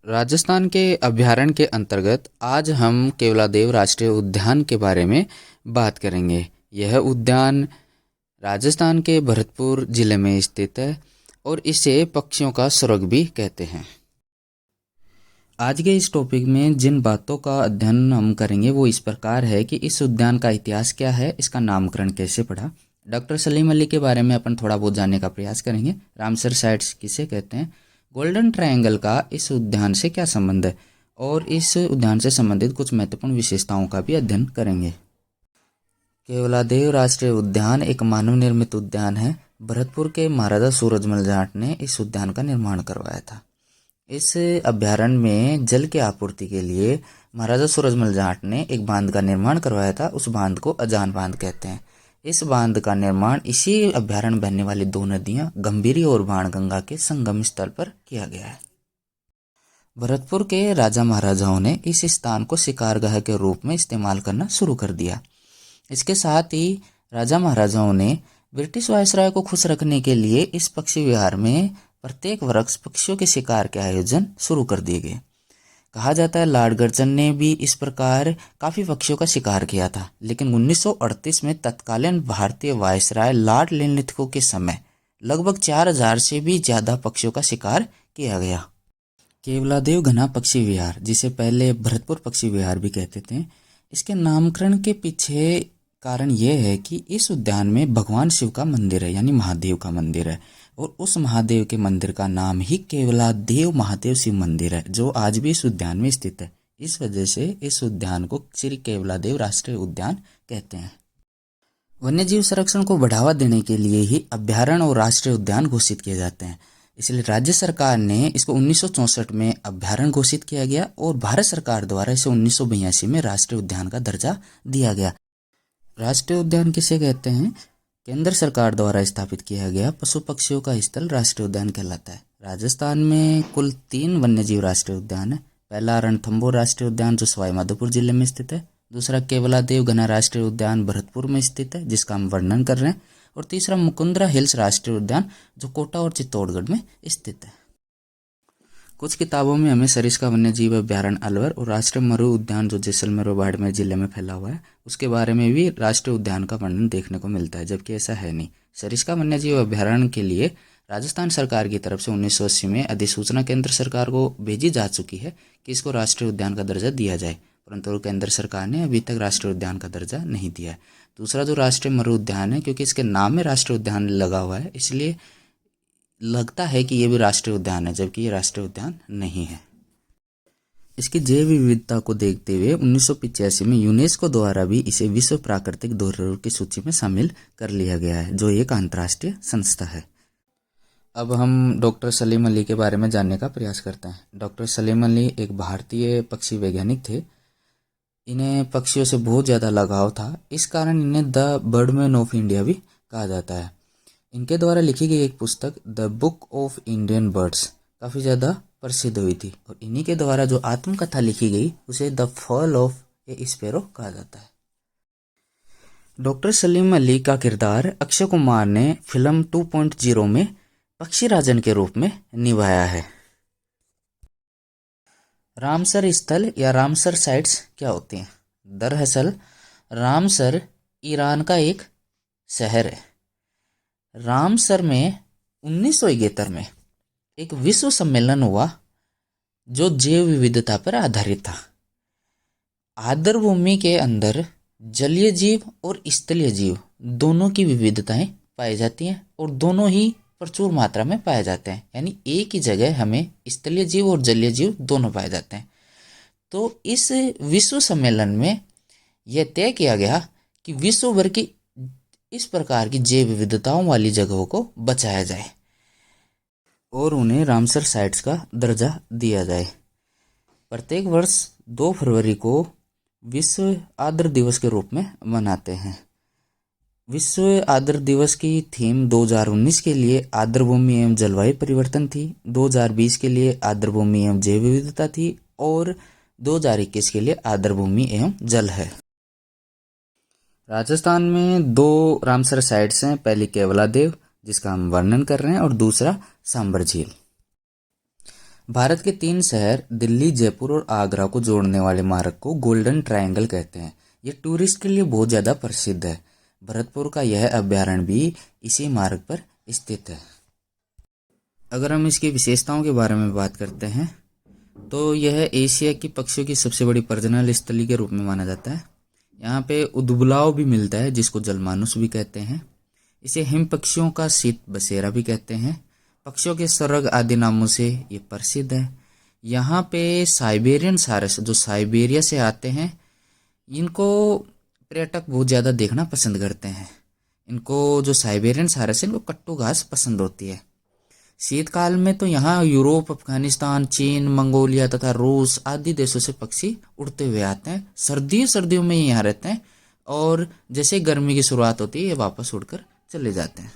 राजस्थान के अभयारण्य के अंतर्गत आज हम केवलादेव राष्ट्रीय उद्यान के बारे में बात करेंगे। यह उद्यान राजस्थान के भरतपुर जिले में स्थित है और इसे पक्षियों का स्वर्ग भी कहते हैं। आज के इस टॉपिक में जिन बातों का अध्ययन हम करेंगे वो इस प्रकार है कि इस उद्यान का इतिहास क्या है, इसका नामकरण कैसे पड़ा, डॉक्टर सलीम अली के बारे में अपन थोड़ा बहुत जानने का प्रयास करेंगे, रामसर साइट्स किसे कहते हैं, गोल्डन ट्रायंगल का इस उद्यान से क्या संबंध है और इस उद्यान से संबंधित कुछ महत्वपूर्ण विशेषताओं का भी अध्ययन करेंगे। केवलादेव राष्ट्रीय उद्यान एक मानव निर्मित उद्यान है। भरतपुर के महाराजा सूरजमल जाट ने इस उद्यान का निर्माण करवाया था। इस अभ्यारण्य में जल की आपूर्ति के लिए महाराजा सूरजमल जाट ने एक बांध का निर्माण करवाया था। उस बांध को अजान बांध कहते हैं। इस बांध का निर्माण इसी अभ्यारण्य बहने वाली दो नदियां गंभीरी और बाणगंगा के संगम स्थल पर किया गया है। भरतपुर के राजा महाराजाओं ने इस स्थान को शिकारगाह के रूप में इस्तेमाल करना शुरू कर दिया। इसके साथ ही राजा महाराजाओं ने ब्रिटिश वायसराय को खुश रखने के लिए इस पक्षी विहार में प्रत्येक वर्ष पक्षियों के शिकार के आयोजन शुरू कर दिए गए। कहा जाता है लॉर्ड कर्जन ने भी इस प्रकार काफी पक्षियों का शिकार किया था, लेकिन 1938 में तत्कालीन भारतीय वायसराय लॉर्ड लिनलिथगो के समय लगभग 4000 से भी ज्यादा पक्षियों का शिकार किया गया। केवलादेव घना पक्षी विहार, जिसे पहले भरतपुर पक्षी विहार भी कहते थे, इसके नामकरण के पीछे कारण यह है कि इस उद्यान में भगवान शिव का मंदिर है, यानी महादेव का मंदिर है, और उस महादेव के मंदिर का नाम ही केवलादेव महादेव शिव मंदिर है, जो आज भी इस उद्यान में स्थित है। इस वजह से इस उद्यान को श्री केवलादेव राष्ट्रीय उद्यान कहते हैं। वन्यजीव संरक्षण को बढ़ावा देने के लिए ही अभ्यारण्य और राष्ट्रीय उद्यान घोषित किए जाते हैं। इसलिए राज्य सरकार ने इसको 1964 में अभ्यारण्य घोषित किया गया और भारत सरकार द्वारा इसे 1982 में राष्ट्रीय उद्यान का दर्जा दिया गया। राष्ट्रीय उद्यान किसे कहते हैं? केंद्र सरकार द्वारा स्थापित किया गया पशु पक्षियों का स्थल राष्ट्रीय उद्यान कहलाता है। राजस्थान में कुल 3 वन्यजीव राष्ट्रीय उद्यान है। पहला रणथंभौर राष्ट्रीय उद्यान जो सवाई माधोपुर जिले में स्थित है, दूसरा केवलादेव घना राष्ट्रीय उद्यान भरतपुर में स्थित है जिसका हम वर्णन कर रहे हैं, और तीसरा मुकुंदरा हिल्स राष्ट्रीय उद्यान जो कोटा और चित्तौड़गढ़ में स्थित है। कुछ किताबों में हमें सरिस्का वन्यजीव अभ्यारण्य अलवर और राष्ट्रीय मरु उद्यान जो जैसलमेर और बाड़मेर जिले में फैला हुआ है उसके बारे में भी राष्ट्रीय उद्यान का वर्णन देखने को मिलता है, जबकि ऐसा है नहीं। सरिस्का वन्यजीव अभ्यारण्य के लिए राजस्थान सरकार की तरफ से 1980 में अधिसूचना केंद्र सरकार को भेजी जा चुकी है कि इसको राष्ट्रीय उद्यान का दर्जा दिया जाए, परंतु केंद्र सरकार ने अभी तक राष्ट्रीय उद्यान का दर्जा नहीं दिया है। दूसरा जो राष्ट्रीय मरु उद्यान है, क्योंकि इसके नाम में राष्ट्रीय उद्यान लगा हुआ है इसलिए लगता है कि ये भी राष्ट्रीय उद्यान है, जबकि ये राष्ट्रीय उद्यान नहीं है। इसकी जैव विविधता को देखते हुए 1985 में यूनेस्को द्वारा भी इसे विश्व प्राकृतिक धरोहर की सूची में शामिल कर लिया गया है, जो एक अंतर्राष्ट्रीय संस्था है। अब हम डॉक्टर सलीम अली के बारे में जानने का प्रयास करते हैं। डॉक्टर सलीम अली एक भारतीय पक्षी वैज्ञानिक थे। इन्हें पक्षियों से बहुत ज़्यादा लगाव था, इस कारण इन्हें द बर्डमैन ऑफ इंडिया भी कहा जाता है। इनके द्वारा लिखी गई एक पुस्तक the book of Indian birds काफ़ी ज़्यादा प्रसिद्ध हुई थी, और इन्हीं के द्वारा जो आत्मकथा लिखी गई उसे the fall of A sparrow कहा जाता है। डॉक्टर सलीम अली का किरदार अक्षय कुमार ने फिल्म 2.0 में पक्षी राजन के रूप में निभाया है। रामसर स्थल या रामसर साइट्स क्या होती हैं? दरअसल रामसर ईरान का एक शहर है। रामसर में 1971 में एक विश्व सम्मेलन हुआ जो जैव विविधता पर आधारित था। आर्द्रभूमि के अंदर जलीय जीव और स्थलीय जीव दोनों की विविधताएं पाई जाती हैं और दोनों ही प्रचुर मात्रा में पाए जाते हैं, यानी एक ही जगह हमें स्थलीय जीव और जलीय जीव दोनों पाए जाते हैं। तो इस विश्व सम्मेलन में यह तय किया गया कि विश्व भर की इस प्रकार की जैव विविधताओं वाली जगहों को बचाया जाए और उन्हें रामसर साइट्स का दर्जा दिया जाए। प्रत्येक वर्ष 2 फरवरी को विश्व आर्द्र दिवस के रूप में मनाते हैं। विश्व आर्द्र दिवस की थीम 2019 के लिए आर्द्रभूमि एवं जलवायु परिवर्तन थी, 2020 के लिए आर्द्रभूमि एवं जैव विविधता थी और 2021 के लिए आर्द्रभूमि एवं जल है। राजस्थान में 2 रामसर साइट्स हैं, पहली केवलादेव जिसका हम वर्णन कर रहे हैं और दूसरा सांबर झील। भारत के 3 शहर दिल्ली, जयपुर और आगरा को जोड़ने वाले मार्ग को गोल्डन ट्रायंगल कहते हैं। ये टूरिस्ट के लिए बहुत ज़्यादा प्रसिद्ध है। भरतपुर का यह अभयारण्य भी इसी मार्ग पर स्थित है। अगर हम इसकी विशेषताओं के बारे में बात करते हैं तो यह एशिया की पक्षियों की सबसे बड़ी प्रजनन स्थली के रूप में माना जाता है। यहाँ पे उदबुलाव भी मिलता है जिसको जलमानुस भी कहते हैं। इसे हिम पक्षियों का शीत बसेरा भी कहते हैं। पक्षियों के स्वर्ग आदि नामों से ये प्रसिद्ध है। यहाँ पे साइबेरियन सारस जो साइबेरिया से आते हैं, इनको पर्यटक बहुत ज़्यादा देखना पसंद करते हैं। इनको जो साइबेरियन सारस है इनको कट्टू घास पसंद होती है। शीतकाल में तो यहाँ यूरोप, अफगानिस्तान, चीन, मंगोलिया तथा रूस आदि देशों से पक्षी उड़ते हुए आते हैं। सर्दियों में ही यहाँ रहते हैं और जैसे गर्मी की शुरुआत होती है ये वापस उड़कर चले जाते हैं।